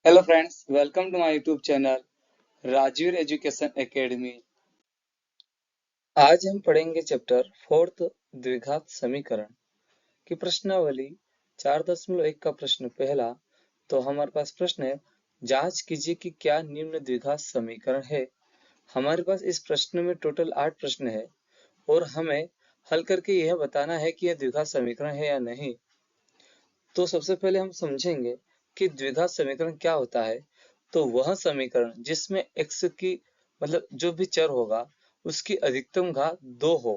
Hello friends, welcome to my YouTube channel Rajveer Education Academy. आज हम पढ़ेंगे चैप्टर फोर्थ द्विघात समीकरण की प्रश्नावली 4.1 का प्रश्न पहला। तो हमारे पास प्रश्न है, जांच कीजिए कि क्या निम्न द्विघात समीकरण है। हमारे पास इस प्रश्न में टोटल 8 प्रश्न है और हमें हल करके यह बताना है कि यह द्विघात समीकरण है या नहीं। तो सबसे पहले हम समझेंगे कि द्विघात समीकरण क्या होता है। तो वह समीकरण जिसमें x की मतलब जो भी चर होगा उसकी अधिकतम घात 2 हो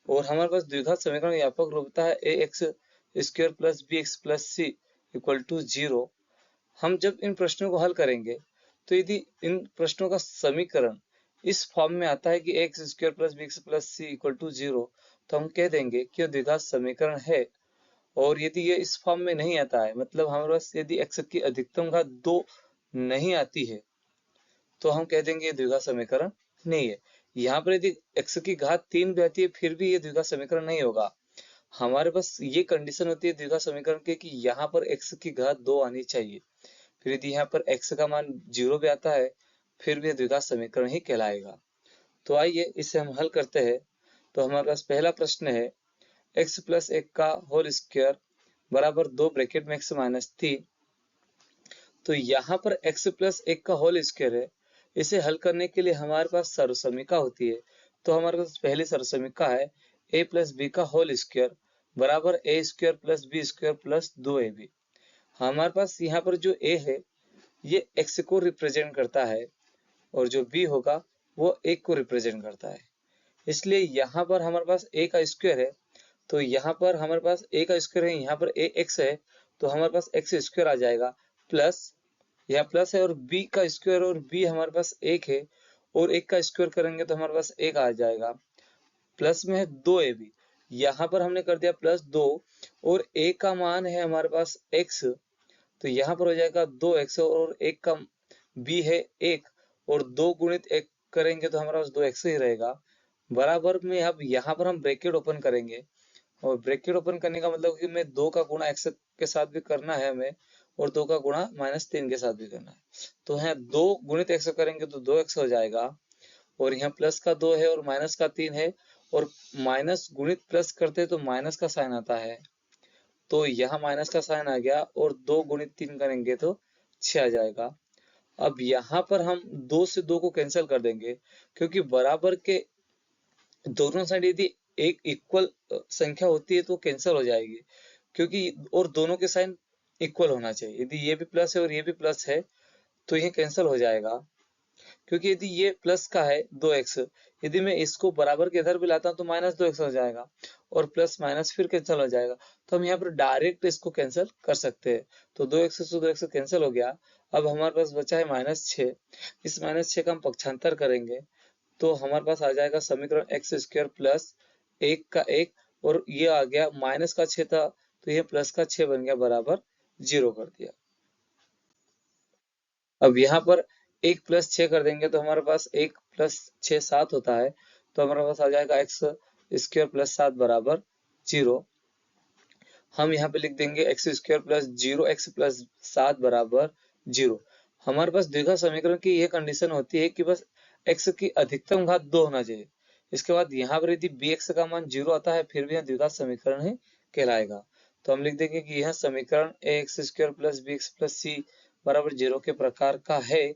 और हमारे पास द्विघात समीकरण व्यापक रूप होता है ax square plus bx plus c equal to 0। हम जब इन प्रश्नों को हल करेंगे तो यदि इन प्रश्नों का समीकरण इस फॉर्म में आता है कि x square plus bx plus c equal to 0, तो हम कह देंगे कि यह द्विघात समीकरण है। और यदि ये इस फॉर्म में नहीं आता है, मतलब हमारे पास यदि x की अधिकतम घात 2 नहीं आती है, तो हम कह देंगे ये द्विघात समीकरण नहीं है। यहाँ पर यदि x की घात 3 भी आती है फिर भी ये द्विघात समीकरण नहीं होगा। हमारे पास ये कंडीशन होती है द्विघात समीकरण की कि यहाँ पर x की घात 2 आनी चाहिए। फिर यदि यहाँ पर x का मान 0 भी आता है फिर भी द्विघात समीकरण ही कहलाएगा। तो आइए इसे हम हल करते हैं। तो हमारे पास पहला प्रश्न है, x प्लस 1 का होल स्क्वायर बराबर 2 ब्रैकेट में x माइनस 3। तो यहाँ पर x प्लस 1 का होल स्क्वायर है। इसे हल करने के लिए हमारे पास सर्वसमीका होती है। तो हमारे पास पहली सर्वसमीका है a प्लस बी का होल स्क्वायर बराबर a square plus B square plus 2ab। हमारे पास यहाँ पर जो a है ये x को रिप्रेजेंट करता है और जो b होगा वो 1 को रिप्रेजेंट करता है। इसलिए यहाँ पर हमारे पास a का स्क्वायर है, तो यहाँ पर हमारे पास a का स्क्वायर है, यहाँ पर a x है, तो हमारे पास x स्क्वायर आ जाएगा प्लस यहाँ प्लस है और b का स्क्वायर और b हमारे पास 1 है और 1 का स्क्वायर करेंगे तो हमारे पास 1 आ जाएगा। प्लस में है 2ab, यहाँ पर हमने कर दिया प्लस 2 और a का मान है हमारे पास x, तो यहाँ पर हो जाएगा 2x और 1 का b है 1 और 2 गुणित 1 करेंगे तो हमारे पास 2x ही रहेगा। बराबर में अब यहाँ पर हम ब्रैकेट ओपन करेंगे और ब्रैकेट ओपन करने का मतलब कि मैं 2 का गुणा x के साथ भी करना है हमें और 2 का गुणा -3 के साथ भी करना है। तो यहाँ 2 गुणित x करेंगे तो 2x हो जाएगा और यहाँ प्लस का 2 है और माइनस का 3 है और माइनस गुणित प्लस करते हैं तो माइनस का साइन आता है, तो यहाँ माइनस का साइन आ गया और 2 गुणित 3 करेंगे तो 6 आ जाएगा। अब यहाँ पर हम 2 से 2 को कैंसिल कर देंगे क्योंकि बराबर के दोनों साइड यदि एक इक्वल संख्या होती है तो कैंसिल हो जाएगी, क्योंकि और दोनों के साइन इक्वल होना चाहिए। यदि ये भी प्लस है और ये भी प्लस है तो ये कैंसिल हो जाएगा, क्योंकि यदि ये प्लस का है 2x, यदि मैं इसको बराबर के इधर भी लाता हूँ तो -2x हो जाएगा और प्लस माइनस फिर कैंसिल हो जाएगा। तो हम यहाँ पर डायरेक्ट इसको कैंसिल कर सकते हैं। तो 2x से 2x कैंसिल हो गया। अब हमारे पास बचा है -6। इस -6 का हम पक्षांतर करेंगे तो हमारे पास आ जाएगा समीकरण एक्स स्क्वायर प्लस 1 का 1 और ये आ गया माइनस का 6 था तो ये प्लस का 6 बन गया बराबर 0 कर दिया। अब यहाँ पर 1 प्लस 6 कर देंगे तो हमारे पास 1 प्लस 6 7 होता है, तो हमारे पास आ जाएगा एक्स स्क्वायर प्लस 7 बराबर 0। हम यहाँ पे लिख देंगे x square plus 0x plus 7 बराबर 0। हमारे पास द्विघात समीकरण की यह कंडीशन होती है कि बस x की अधिकतम घात 2 होना चाहिए। इसके बाद यहाँ पर यदि bx का मान 0 आता है फिर भी यह द्विघात समीकरण ही कहलाएगा। तो हम लिख देंगे कि यह समीकरण ax square plus bx plus c बराबर 0 के प्रकार का है।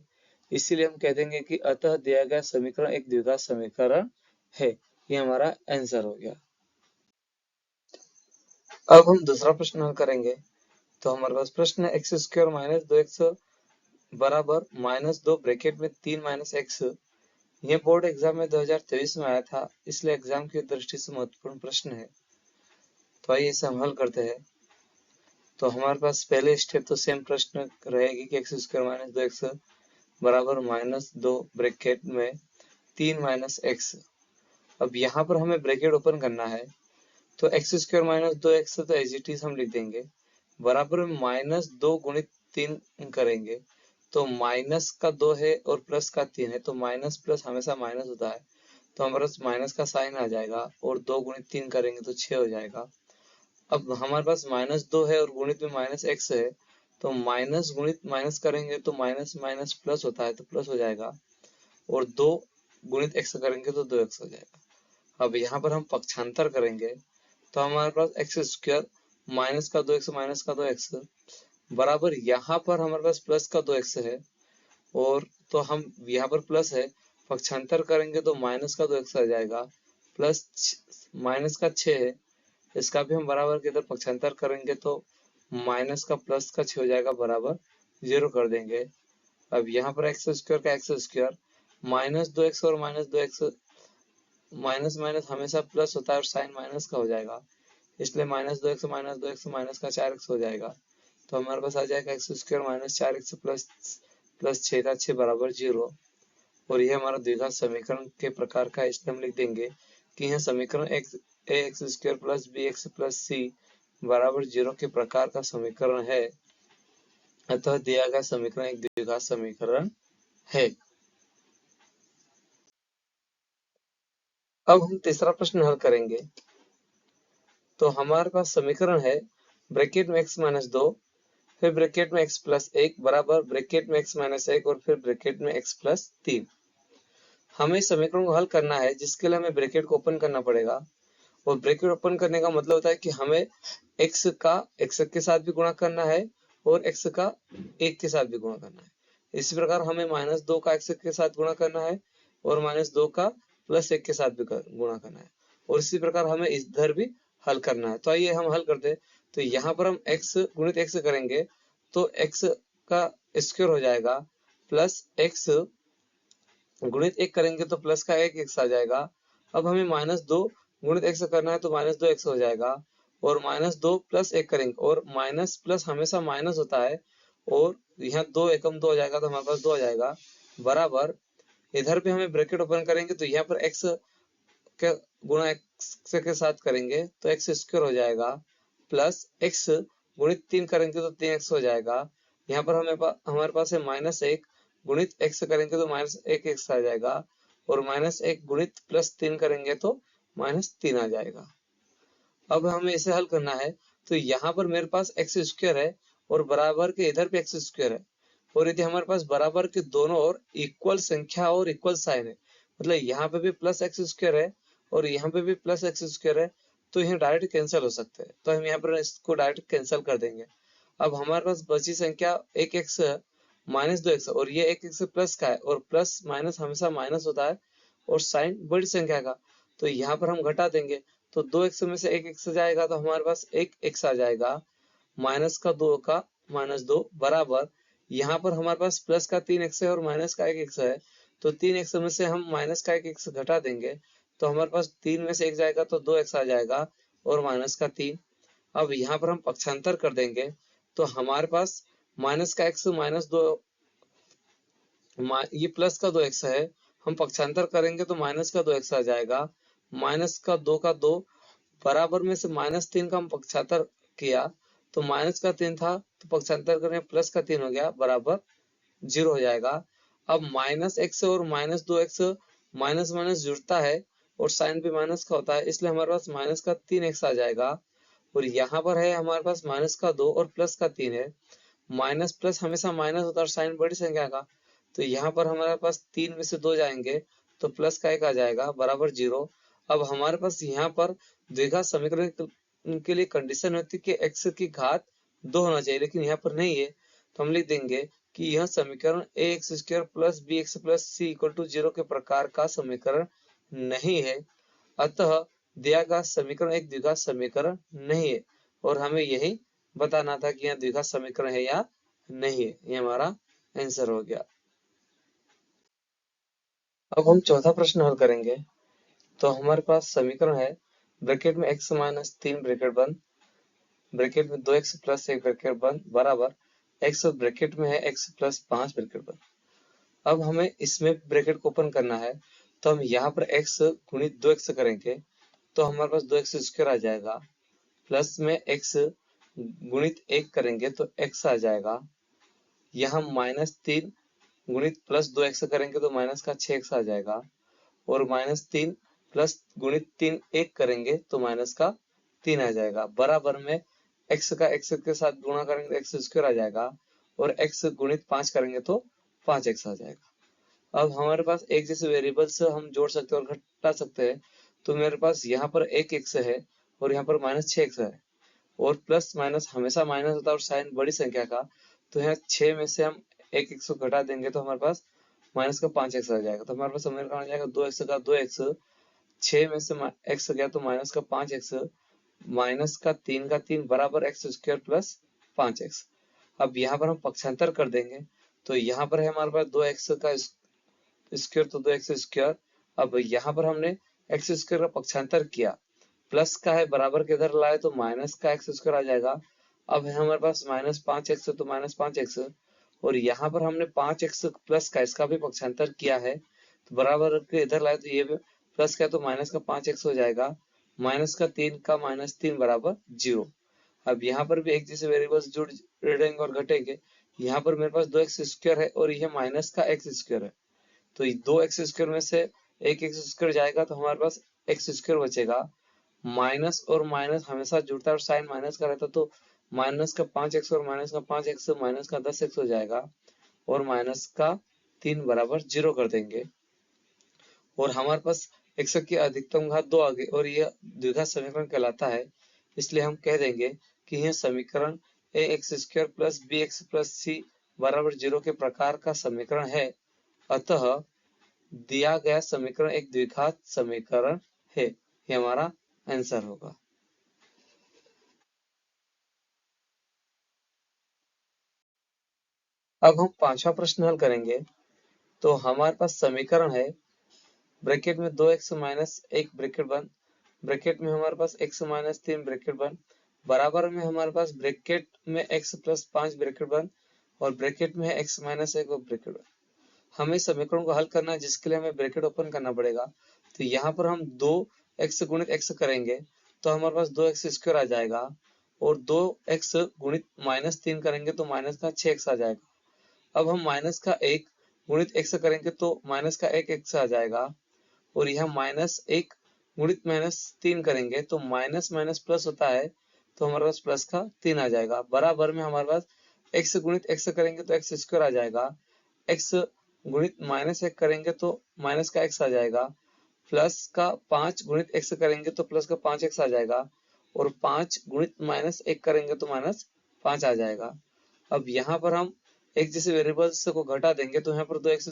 इसीलिए हम कह देंगे कि अतः दिया गया समीकरण एक द्विघात समीकरण है। ये हमारा आंसर हो गया। अब हम दूसरा प्रश्न हल करेंगे। तो हमारे पास प्रश्न है एक्स स्क्वायर माइनस 2x बराबर -2 ब्रैकेट में 3 माइनस एक्स। यह बोर्ड एग्जाम में 2023 में आया था, इसलिए एग्जाम की दृष्टि से महत्वपूर्ण प्रश्न है। तो आइए इसे हम हल करते हैं। तो हमारे पास पहले स्टेप तो सेम प्रश्न रहेगी कि एक्स स्क्वायर माइनस 2x बराबर -2 ब्रैकेट में 3 माइनस एक्स। अब यहाँ पर हमें ब्रैकेट ओपन करना है तो एक्स स्क्वायर माइनस 2x तो एज इट इज हम लिख देंगे बराबर में -2 गुणित 3 करेंगे तो माइनस का 2 है और प्लस का 3 है, तो माइनस प्लस हमेशा माइनस होता है, तो हमारे पास माइनस का साइन आ जाएगा और 2 गुणित 3 करेंगे तो 6 हो जाएगा। अब हमारे पास -2 है और गुणित में -x है तो माइनस गुणित माइनस करेंगे तो माइनस माइनस प्लस होता है तो प्लस हो जाएगा, और 2 गुणित x करेंगे तो 2x हो जाएगा। अब यहाँ पर हम पक्षांतर करेंगे तो हमारे पास एक्स स्क्वायर माइनस का 2x बराबर, यहाँ पर हमारे पास प्लस का 2x है, और तो हम यहाँ पर प्लस है, पक्षांतर करेंगे तो माइनस का 2x आ जाएगा, प्लस माइनस का 6 है, इसका भी हम बराबर के इधर पक्षांतर करेंगे तो माइनस का प्लस का 6 हो जाएगा, बराबर 0 कर देंगे। अब यहाँ पर एक्स स्क्वायर का एक्स स्क्वायर -2x और -2x, माइनस माइनस हमेशा प्लस होता है और साइन माइनस का हो जाएगा, इसलिए -2x माइनस का 4x हो जाएगा। तो हमारे पास आ जाएगा एक्स स्क्वायर -4x प्लस 6 का 6 बराबर 0। और यह हमारा द्विघात समीकरण के प्रकार का है, इसलिए हम लिख देंगे कि यह समीकरण X square plus B X plus C बराबर 0 के प्रकार का समीकरण है, अतः दिया गया समीकरण एक द्विघात समीकरण है। अब हम तीसरा प्रश्न हल करेंगे। तो हमारे पास समीकरण है ब्रैकेट में x माइनस 2, फिर ब्रैकेट में x प्लस 1 बराबर ब्रैकेट में x माइनस 1 और फिर ब्रैकेट में x प्लस 3। हमें इस समीकरण को हल करना है, जिसके लिए हमें ब्रैकेट को ओपन करना पड़ेगा, और ब्रैकेट ओपन करने का मतलब होता है कि हमें x का x के साथ भी गुणा करना है और x का 1 के साथ भी गुणा करना है। इसी प्रकार हमें -2 का x के साथ गुणा करना है और -2 का प्लस 1 के साथ भी गुणा करना है, और इसी प्रकार हमें इधर भी हल करना है। तो आइए हम हल करते हैं। तो यहाँ पर हम x गुणित x करेंगे तो x का स्क्वायर हो जाएगा, प्लस x गुणित 1 करेंगे तो प्लस का 1 x आ जाएगा। अब हमें -2 गुणित x करना है तो -2x हो जाएगा, और -2 प्लस 1 करेंगे, और माइनस प्लस हमेशा माइनस होता है, और यहाँ 2 एकम 2 हो जाएगा तो हमारे पास 2 आ जाएगा, बराबर इधर भी हमें ब्रैकेट ओपन करेंगे तो यहाँ पर x के गुणा x के साथ करेंगे तो x स्क्वायर हो जाएगा, प्लस x गुणित 3 करेंगे तो 3x हो जाएगा। यहाँ पर हमारे पास है -1 गुणित x करेंगे तो -1x आ जाएगा, और -1 गुणित प्लस 3 करेंगे तो -3 आ जाएगा। अब हमें इसे हल करना है। तो यहाँ पर मेरे पास एक्स स्क्वायर है और बराबर के इधर भी एक्स स्क्वायर है, और यदि हमारे पास बराबर के दोनों ओर इक्वल संख्या और इक्वल साइन है, मतलब यहाँ पे भी प्लस एक्स स्क्वायर है और यहाँ पे भी प्लस एक्स स्क्वायर है, तो यह डायरेक्ट कैंसिल हो सकते हैं, तो हम यहाँ पर इसको डायरेक्ट कैंसिल कर देंगे। अब हमारे पास बची संख्या एक एक्स -2x, और ये एक एक्स प्लस का है, और प्लस माइनस हमेशा माइनस होता है और साइन बड़ी संख्या का, तो यहाँ पर हम घटा देंगे। तो 2x में से एक x जाएगा तो हमारे पास एक x आ जाएगा, माइनस का 2 का -2 बराबर, यहाँ पर हमारे पास प्लस का 3x है और माइनस का 1x है, तो 3x में से हम माइनस का 1x घटा देंगे तो हमारे पास 3 में से 1 जाएगा तो 2x आ जाएगा और माइनस का 3। अब यहाँ पर हम पक्षांतर कर देंगे तो हमारे पास माइनस का x -2, ये प्लस का 2x है, हम पक्षांतर करेंगे तो माइनस का 2x आ जाएगा, माइनस का 2 का 2 बराबर में से -3 का हम पक्षांतर किया तो माइनस का 3 था, तो पक्षांतर करने प्लस का 3 हो गया, बराबर 0 हो जाएगा। अब -x और -2x माइनस माइनस जुड़ता है और साइन भी माइनस का होता है, इसलिए हमारे पास माइनस का 3x आ जाएगा, और यहाँ पर है हमारे पास माइनस का 2 और प्लस का 3 है, माइनस प्लस हमेशा माइनस होता है और साइन बड़ी संख्या का, तो यहाँ पर हमारे पास 3 में से 2 जाएंगे तो प्लस का 1 आ जाएगा, बराबर 0। अब हमारे पास यहाँ पर द्विघात समीकरण के लिए कंडीशन होती है कि x की घात 2 होना चाहिए, लेकिन यहाँ पर नहीं है, तो हम लिख देंगे कि यह समीकरण ax square plus bx plus c equal to 0 के प्रकार का समीकरण नहीं है, अतः दिया गया समीकरण एक द्विघात समीकरण नहीं है, और हमें यही बताना था कि यह द्विघात समीकरण है या नहीं है। ये हमारा आंसर हो गया। अब हम चौथा प्रश्न हल करेंगे। तो हमारे पास समीकरण है ब्रैकेट में x माइनस 3 ब्रैकेट बंद, ब्रैकेट में 2x प्लस 1 ब्रैकेट बंद बराबर x ब्रैकेट में है x प्लस 5 ब्रैकेट बंद। अब हमें इसमें ब्रैकेट को ओपन करना है, तो हम यहाँ पर x गुणित 2x करेंगे तो हमारे पास 2x स्क्वायर आ जाएगा, प्लस में x गुणित 1 करेंगे तो x आ जाएगा, यहाँ -3 गुणित प्लस 2x करेंगे तो माइनस का 6x आ जाएगा, और -3 प्लस गुणित 3 1 करेंगे तो माइनस का 3 आ जाएगा, बराबर में x का x के साथ गुणा करेंगे तो एक्स स्क्वायर आ जाएगा, और x गुणित 5 करेंगे तो 5x आ जाएगा। अब हमारे पास एक जैसे वेरिएबल से हम जोड़ सकते हैं और घटा सकते हैं, तो मेरे पास यहाँ पर एक x है और यहाँ पर -6x है, और प्लस माइनस हमेशा माइनस होता है और साइन बड़ी संख्या का, तो यहाँ 6 में से हम एक x को घटा देंगे तो हमारे पास माइनस का 5x आ जाएगा। तो हमारे पास समीकरण आ जाएगा 2x का 2x, 6 में से x गया तो माइनस का 5x, माइनस का 3 बराबर एक्स स्क्वायर प्लस 5x। अब यहाँ पर हम पक्षांतर कर देंगे, तो यहाँ पर है हमारे पास 2x का स्क्वायर तो 2x स्क्वायर। अब यहाँ पर हमने एक्स स्क्वायर का पक्षांतर किया, प्लस का है बराबर के इधर लाए तो माइनस का एक्स स्क्वायर आ जाएगा। अब है हमारे पास -5x तो -5x, और यहाँ पर हमने 5x प्लस का इसका भी पक्षांतर किया है, तो बराबर के इधर लाए तो ये भी प्लस का है तो माइनस का 5x हो जाएगा, माइनस का 3 बराबर 0। अब यहाँ पर भी एक जैसे वेरिएबल्स जुड़ेंगे और घटेंगे। यहाँ पर मेरे पास 2x स्क्वायर है और यह माइनस का x स्क्वायर है, तो 2x स्क्वायर में से एक x स्क्वायर जाएगा तो हमारे पास x स्क्वायर बचेगा। माइनस और माइनस हमेशा जुड़ता है और साइन माइनस का रहता, तो माइनस का 5x और माइनस का 5x माइनस का 10x हो जाएगा, और माइनस का 3 बराबर 0 कर देंगे, और हमारे पास x की अधिकतम घात 2 आ गई और यह द्विघात समीकरण कहलाता है। इसलिए हम कह देंगे कि यह समीकरण ax square plus bx plus c बराबर 0 के प्रकार का समीकरण है। अतः दिया गया समीकरण एक द्विघात समीकरण है। ये हमारा आंसर होगा। अब हम पांचवा प्रश्न हल करेंगे। तो हमारे पास समीकरण है, ब्रैकेट में 2x माइनस 1 ब्रैकेट बंद, ब्रैकेट में हमारे पास x माइनस 3 ब्रैकेट बंद, बराबर में हमारे पास ब्रैकेट में x प्लस 5 ब्रैकेट बंद, और ब्रैकेट में है x माइनस 1 ब्रैकेट बंद। हमें समीकरण को हल करना है, जिसके लिए हमें ब्रैकेट ओपन करना पड़ेगा। तो यहाँ पर हम 2x गुणित x करेंगे तो हमारे पास 2x स्क्वायर आ जाएगा, और 2x गुणित -3 करेंगे तो माइनस का 6x आ जाएगा। अब हम माइनस का 1 गुणित x करेंगे तो माइनस का 1x आ जाएगा, और यह -1 गुणित -3 करेंगे तो माइनस माइनस प्लस होता है, तो हमारे पास प्लस का 3 आ जाएगा। बराबर में हमारे पास x गुणित x करेंगे तो x स्क्वायर आ जाएगा, x गुणित -1 करेंगे तो माइनस का x आ जाएगा, प्लस का 5 गुणित x करेंगे तो प्लस का 5x आ जाएगा, और 5 गुणित -1 करेंगे तो -5 आ जाएगा। अब यहाँ पर हम एक जैसे वेरिएबल्स को घटा देंगे तो यहाँ पर 2x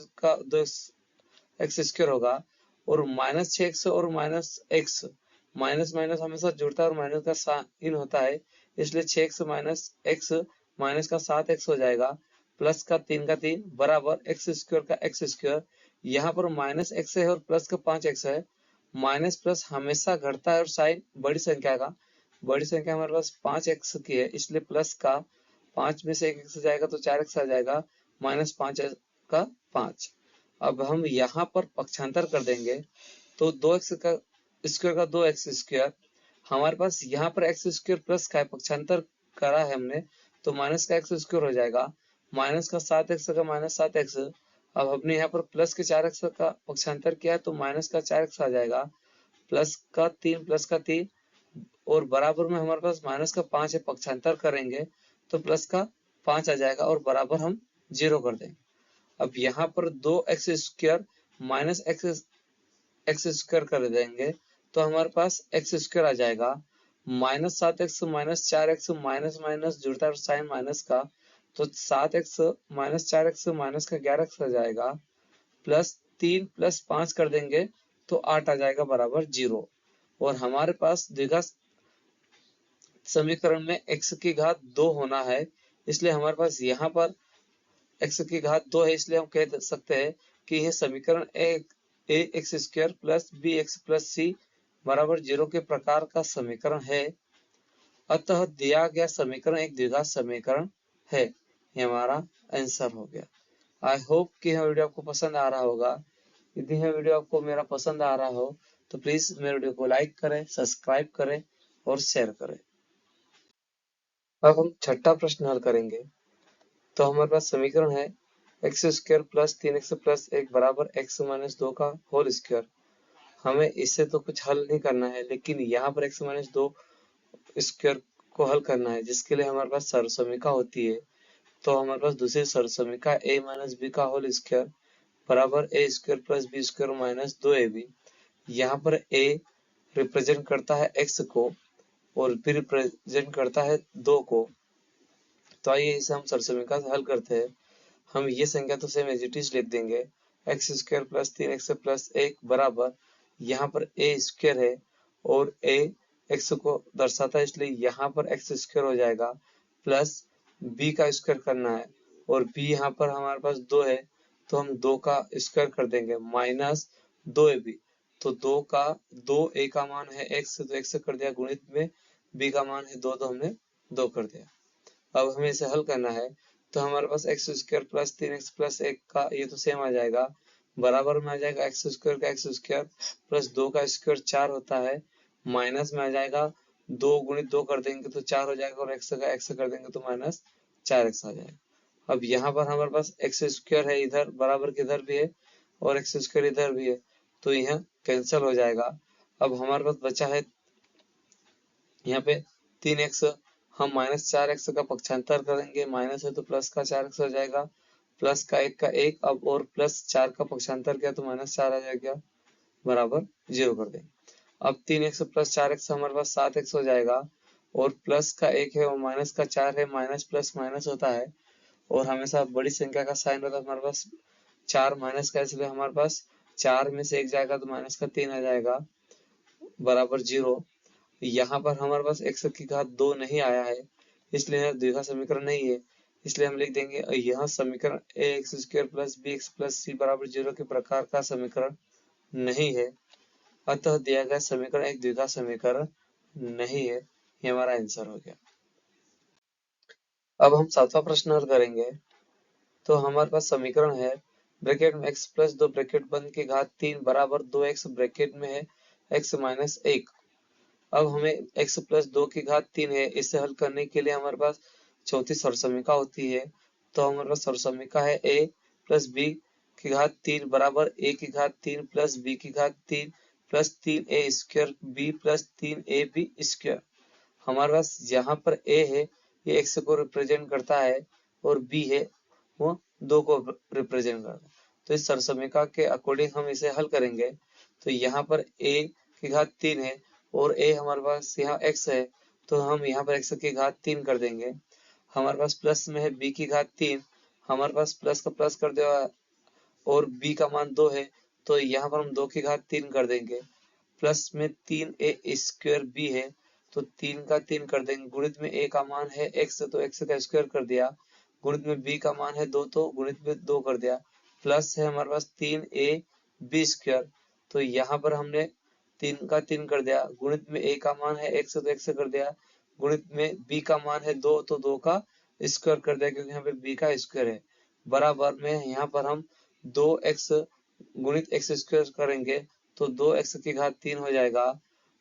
स्क्वायर होगा, और -6x और -x, माइनस माइनस हमेशा जुड़ता है और माइनस का साइन होता है, इसलिए 6x माइनस x माइनस का 7x हो जाएगा, प्लस का 3 बराबर x स्क्वायर का x स्क्वायर। यहाँ पर -x है और प्लस का 5x है, माइनस प्लस हमेशा घटता है और साइन बड़ी संख्या का, बड़ी संख्या हमारे पास 5x की है, इसलिए प्लस का 5 में से 1 x जाएगा तो 4x आ जाएगा, -5 का 5। अब हम यहाँ पर पक्षांतर कर देंगे, तो 2x का स्क्वायर का 2x स्क्वायर, हमारे पास यहाँ पर x स्क्वायर प्लस का है, पक्षांतर करा है हमने, तो माइनस का x स्क्वायर हो जाएगा, माइनस का 7x का -7x। अब हमने यहाँ पर प्लस के 4x का पक्षांतर किया है तो माइनस का 4x आ जाएगा, प्लस का 3 और बराबर में हमारे पास माइनस का 5 है, पक्षांतर करेंगे तो प्लस का 5 आ जाएगा, और बराबर हम 0 कर देंगे। अब यहाँ पर 2x square minus x square कर देंगे तो हमारे पास x स्क्वायर आ जाएगा, -7x -4x माइनस माइनस जुड़ता है साइन माइनस का, तो 7x -4x माइनस का 11x आ जाएगा, प्लस 3 प्लस 5 कर देंगे तो 8 आ जाएगा बराबर 0। और हमारे पास द्विघात समीकरण में x की घात 2 होना है, इसलिए हमारे पास यहाँ पर x की घात 2 है, इसलिए हम कह सकते हैं कि यह समीकरण ax square plus bx plus c बराबर 0 के प्रकार का समीकरण है। अतः दिया गया समीकरण एक द्विघात समीकरण है। ये हमारा आंसर हो गया। आई होप कि यह वीडियो आपको पसंद आ रहा होगा। यदि यह वीडियो आपको मेरा पसंद आ रहा हो तो प्लीज मेरे वीडियो को लाइक करें, सब्सक्राइब करें और शेयर करें। अब हम छठा प्रश्न हल करेंगे। तो हमारे पास समीकरण है एक्स स्क्वायर प्लस 3x प्लस 1 बराबर x माइनस 2 का होल स्क्वायर। हमें इससे तो कुछ हल नहीं करना है, लेकिन यहाँ पर x माइनस 2 स्क्वायर को हल करना है, जिसके लिए हमारे पास सर्वसमीका होती है। तो हमारे पास दूसरी सर्वसमीका a माइनस बी का होल स्क्वायर बराबर A square plus B square minus 2ab। यहाँ पर a रिप्रेजेंट करता है x को और b रिप्रेजेंट करता है 2 को। तो आइए इसे हम सर्वसमीका से हल करते हैं। हम ये संख्या तो सेम एज इट इज लिख देंगे, एक्स स्क्वायर प्लस 3x प्लस 1 बराबर, यहाँ पर a स्क्वायर है और a x को दर्शाता है, इसलिए यहाँ पर x स्क्वायर हो जाएगा, प्लस b का स्क्वायर करना है और b यहाँ पर हमारे पास 2 है तो हम 2 का स्क्वायर कर देंगे, माइनस 2ab। तो 2a का मान है x, तो x कर दिया गुणित में, b का मान है 2 तो हमने 2 कर दिया। अब हमें इसे हल करना है, तो हमारे पास एक्स स्क्वायर प्लस 3x प्लस 1 का ये तो सेम आ जाएगा, बराबर में आ जाएगा एक्स स्क्वायर का एक्स स्क्वायर प्लस 2 का स्क्वायर 4 होता है, माइनस में आ जाएगा 2 गुणित 2 कर देंगे तो 4 हो जाएगा और एक्स का एक्स कर देंगे तो माइनस 4x आ जाएगा। अब यहाँ पर हमारे पास एक्स स्क्वायर है इधर, बराबर के इधर भी है और एक्स स्क्वायर इधर भी है, तो यह कैंसिल हो जाएगा। अब हमारे पास बचा है यहाँ पे 3x, हम माइनस 4x का पक्षांतर करेंगे, माइनस है तो प्लस का 4x हो जाएगा, प्लस का 1 का 1, अब और प्लस 4 का पक्षांतर किया तो माइनस 4 आ जाएगा, बराबर 0 कर देंगे। अब 3x प्लस 4x हमारे पास 7x हो जाएगा और प्लस का 1 है और माइनस का 4 है, माइनस प्लस माइनस होता है और हमेशा बड़ी संख्या का साइन होता है हमारे पास 4 माइनस का, इसलिए हमारे पास 4 में से 1 जाएगा तो माइनस का 3 आ जाएगा, बराबर 0। यहाँ पर हमारे पास x की घात 2 नहीं आया है, इसलिए यह द्विघात समीकरण नहीं है, इसलिए हम लिख देंगे यह समीकरण ax square plus bx plus c बराबर 0 के प्रकार का समीकरण नहीं है, अतः दिया गया समीकरण एक द्विघात समीकरण नहीं है। ये हमारा आंसर हो गया। अब हम सातवां प्रश्न हल करेंगे। तो हमारे पास समीकरण है ब्रैकेट में x प्लस 2 ब्रैकेट बंद की घात 3 बराबर 2x ब्रैकेट में है x माइनस 1। अब हमें x प्लस 2 की घात 3 है, इसे हल करने के लिए हमारे पास चौथी सर्वसमीका होती है। तो हमारे पास सर्वसमीका है a प्लस b की घात 3 बराबर a की घात 3 प्लस b की घात 3 plus 3a square b plus 3ab square. हमारे पास यहाँ पर a है, ये x को रिप्रेजेंट करता है और b है वो 2 को रिप्रेजेंट करता है। तो इस सर्वसमीका के अकॉर्डिंग हम इसे हल करेंगे। तो यहाँ पर a की घात 3 है और a हमारे पास यहाँ x है, तो हम यहाँ पर x की घात 3 कर देंगे। हमारे पास प्लस में है b की घात 3, हमारे पास प्लस का प्लस कर दिया और b का मान 2 है, तो यहाँ पर हम 2 की घात 3 कर देंगे। प्लस में 3a स्क्वायर b है, तो 3 का 3 कर देंगे, गुणित में a का मान है x, तो x का स्क्वायर कर दिया, गुणित में b का मान है 2 तो गुणित में 2 कर दिया, प्लस है हमारे पास 3ab स्क्वायर, तो यहाँ पर हमने 3 का 3 कर दिया, गुणित में a का मान है x, तो x कर दिया, गुणित में b का मान है 2 तो 2 का स्क्वायर कर दिया, क्योंकि यहाँ पे b का स्क्वायर है, बराबर में यहाँ पर हम 2x गुणित x स्क्वायर करेंगे तो 2x की घात 3 हो जाएगा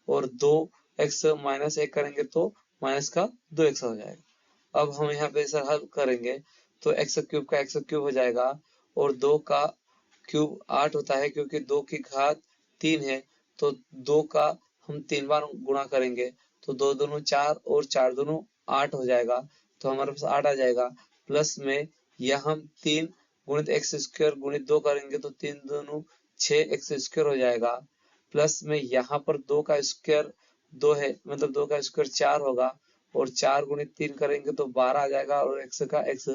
और 2x माइनस 1 करेंगे तो माइनस का 2x हो जाएगा। अब हम यहाँ पे इसे हल करेंगे तो x क्यूब का x क्यूब हो जाएगा और 2 का क्यूब 8 होता है, क्योंकि 2 की घात 3 है, तो 2 का हम 3 बार गुणा करेंगे तो 2 दूनी 4 और 4 दूनी 8 हो जाएगा, तो हमारे पास 8 आ जाएगा। प्लस में यह हम 3 गुणित एक्स स्क्वायर गुणित 2 करेंगे तो 3 दूनी 6x स्क्वायर हो जाएगा, प्लस में यहाँ पर 2 का स्क्वायर 2 है, मतलब 2 का स्क्वायर 4 होगा और 4 गुणित 3 करेंगे तो 12 आ जाएगा और x का x,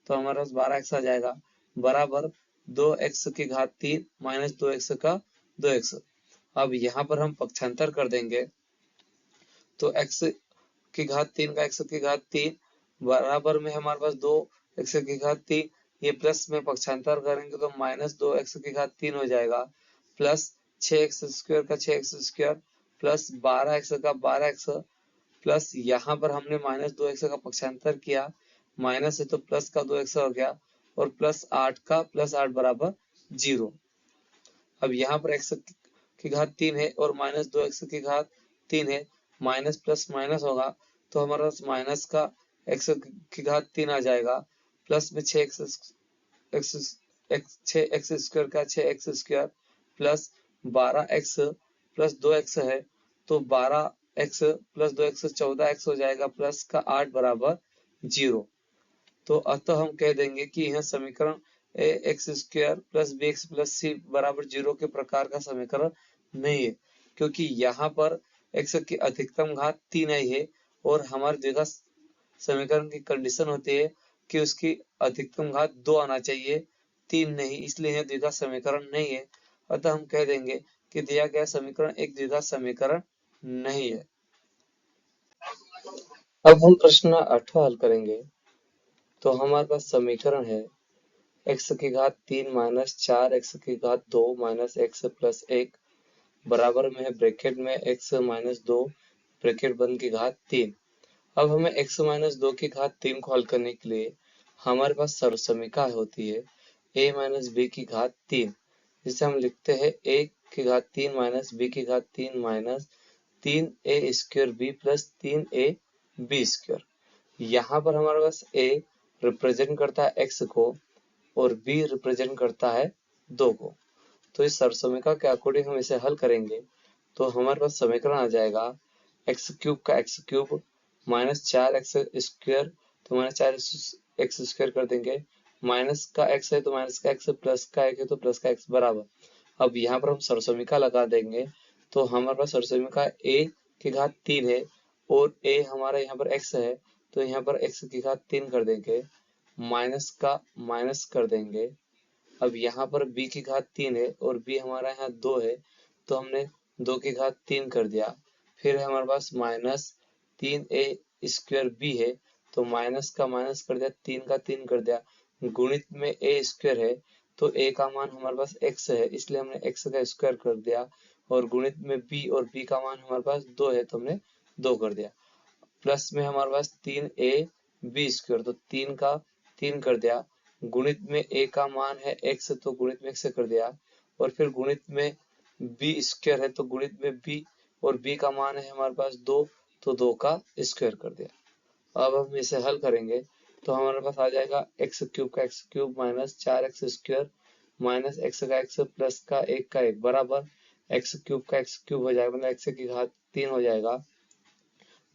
तो हमारे पास 12x आ जाएगा, बराबर 2x की घात 3 माइनस 2x का 2x। अब यहाँ पर हम पक्षांतर कर देंगे तो x की घात 3 का x की घात 3 बराबर में हमारे पास 2x की घात 3, ये प्लस में पक्षांतर करेंगे तो माइनस 2x की घात 3 हो जाएगा, प्लस 6x स्क्वायर का 6x स्क्वायर प्लस 12x का 12x, प्लस यहाँ पर हमने माइनस 2x का पक्षांतर किया, माइनस है तो प्लस का 2x हो गया और प्लस 8 का प्लस 8 बराबर 0। अब यहाँ पर x की घात 3 है और माइनस 2x की घात 3 है, माइनस प्लस माइनस होगा तो हमारे पास माइनस का x की घात 3 आ जाएगा, प्लस में 6x स्क्वायर का 6x square plus 12x plus 2x है, तो 12 एक्स प्लस 2x 14x हो जाएगा, प्लस का 8 बराबर 0। तो अतः हम कह देंगे कि यह समीकरण A X square plus B X plus C बराबर 0 के प्रकार का समीकरण नहीं है, क्योंकि यहाँ पर एक्स की अधिकतम घात 3 आई है और हमारे द्विघात समीकरण की कंडीशन होती है कि उसकी अधिकतम घात 2 आना चाहिए, 3 नहीं, इसलिए यह द्विघात समीकरण नहीं है। अतः हम कह देंगे कि दिया गया समीकरण एक द्विघात समीकरण नहीं है। अब हम प्रश्न 8वां हल करेंगे। तो हमारे पास समीकरण है एक्स की घात 3 माइनस 4 एक्स की घात 2 माइनस एक्स प्लस 1 बराबर में है ब्रैकेट में एक्स माइनस 2 ब्रैकेट बंद की घात 3। अब हमें x माइनस 2 की घात 3 को हल करने के लिए हमारे पास सर्वसमीका होती है a माइनस बी की घात 3, जिसे हम लिखते हैं a की घात 3 माइनस b की घात 3 minus 3a square b plus 3a b square. यहाँ पर हमारे पास a रिप्रेजेंट करता है x को और b रिप्रेजेंट करता है 2 को। तो इस सर्वसमीका के अकॉर्डिंग हम इसे हल करेंगे तो हमारे पास समीकरण आ जाएगा एक्स क्यूब का x cube minus 4x square, तो माइनस 4x स्क्वायर कर देंगे, माइनस का x है तो माइनस का x, प्लस का 1 है तो प्लस का x बराबर। अब यहाँ पर हम सर्वसमीका लगा देंगे तो हमारे पास सर्वसमीका a की घात 3 है और a हमारा यहाँ पर x है, तो यहाँ पर x की घात 3 कर देंगे, माइनस का माइनस कर देंगे। अब यहाँ पर b की घात 3 है और b हमारा यहाँ 2 है, तो हमने 2 की घात 3 कर दिया। फिर हमारे पास माइनस 3a स्क्वायर b है, तो माइनस का माइनस कर दिया, 3 का 3 कर दिया, गुणित में a स्क्वायर है तो a का मान हमारे पास x है, इसलिए हमने x का स्क्वायर कर दिया, और गुणित में b और b का मान हमारे पास 2 है तो हमने 2 कर दिया, प्लस में हमारे पास 3a b स्क्वायर, तो 3 का 3 कर दिया, गुणित में a का मान है x, तो गुणित में x कर दिया, और फिर गुणित में b स्क्वायर है तो गुणित में b, और b का मान है हमारे पास 2, तो 2 का स्क्वायर कर दिया। अब हम इसे हल करेंगे तो हमारे पास आ जाएगा एक्स क्यूब का x cube minus 4x square minus x का x प्लस का 1 का 1 बराबर एक्स क्यूब का एक्स क्यूब हो जाएगा, मतलब x की घात 3 हो जाएगा,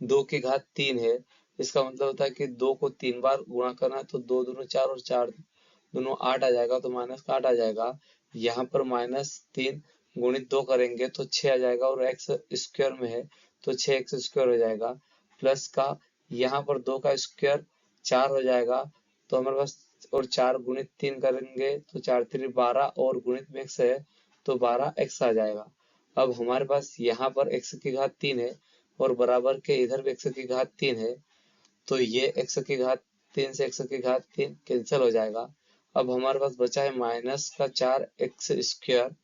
2 की घात 3 है, इसका मतलब होता है कि 2 को 3 बार गुणा करना है तो 2 दूनी 4 और 4 दोनों 8 आ जाएगा, तो माइनस का 8 आ जाएगा। यहाँ पर माइनस 3 गुणित 2 करेंगे तो 6 आ जाएगा, और एक्स स्क्वायर में है तो 6x स्क्वायर हो जाएगा, प्लस का यहाँ पर 2 का स्क्वायर 4 हो जाएगा, तो हमारे पास और 4 गुणित 3 करेंगे तो 4 3 12, और गुणित में x है तो 12x आ जाएगा। अब हमारे पास यहाँ पर x की घात 3 है और बराबर के इधर भी x की घात 3 है, तो ये x की घात 3 से x की घात 3 कैंसिल हो जाएगा। अब हमारे पास बचा है माइनस का 4x स्क्वायर,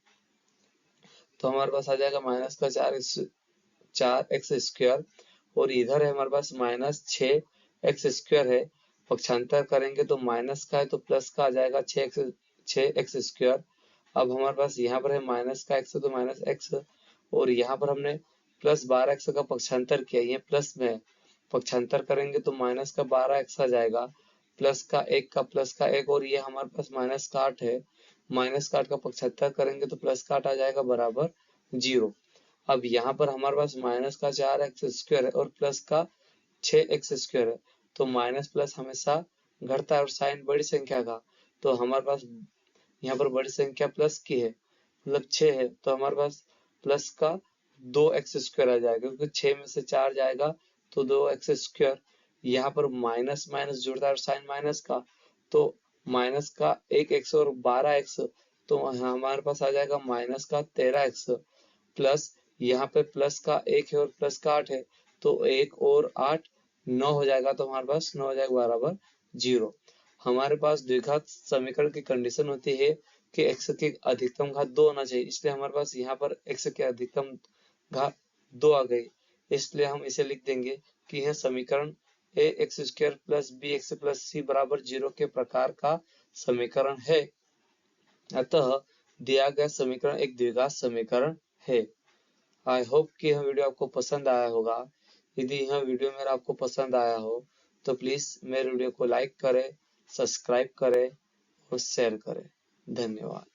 तो हमारे पास आ जाएगा माइनस का 4x स्क्वायर, और इधर है हमारे पास माइनस 6x स्क्वायर है, पक्षांतर करेंगे तो माइनस का है तो प्लस का आ जाएगा 6x स्क्वायर। अब हमारे पास यहाँ पर है माइनस का x तो माइनस x, और यहाँ पर हमने प्लस 12x का पक्षांतर किया, ये प्लस में है, पक्षांतर करेंगे तो माइनस का 12x आ जाएगा, प्लस का 1 का प्लस का 1, और ये हमारे पास माइनस का 8 है, माइनस का 8 का पक्षांतर करेंगे तो प्लस का 8 आ जाएगा बराबर 0। अब यहाँ पर हमारे पास माइनस का 4x स्क्वायर है और प्लस का 6x स्क्वायर है, तो माइनस प्लस हमेशा घटता है और साइन बड़ी संख्या का, तो हमारे पास यहाँ पर बड़ी संख्या प्लस की है, मतलब 6 है, तो हमारे पास प्लस का 2x स्क्वायर आ जाएगा, क्योंकि 6 में से 4 जाएगा तो 2x स्क्वायर, यहाँ पर माइनस माइनस जुड़ता है और साइन माइनस का, तो माइनस का 1x और 12x, तो हमारे पास आ जाएगा माइनस का 13x, प्लस यहाँ पे प्लस का 1 है और प्लस का 8 है, तो 1 और 8 9 हो जाएगा, तो हमारे पास 9 हो जाएगा बराबर 0। हमारे पास द्विघात समीकरण की कंडीशन होती है कि x की अधिकतम घात 2 होना चाहिए, इसलिए हमारे पास यहाँ पर x की अधिकतम घात 2 आ गई, इसलिए हम इसे लिख देंगे कि यह समीकरण a x square plus b x plus c बराबर 0 के प्रकार का समीकरण है। अतः दिया गया समीकरण एक द्विघात समीकरण है। आई होप कि यह वीडियो आपको पसंद आया होगा। यदि यह वीडियो मेरा आपको पसंद आया हो तो प्लीज मेरे वीडियो को लाइक करें, सब्सक्राइब करें और शेयर करें। धन्यवाद।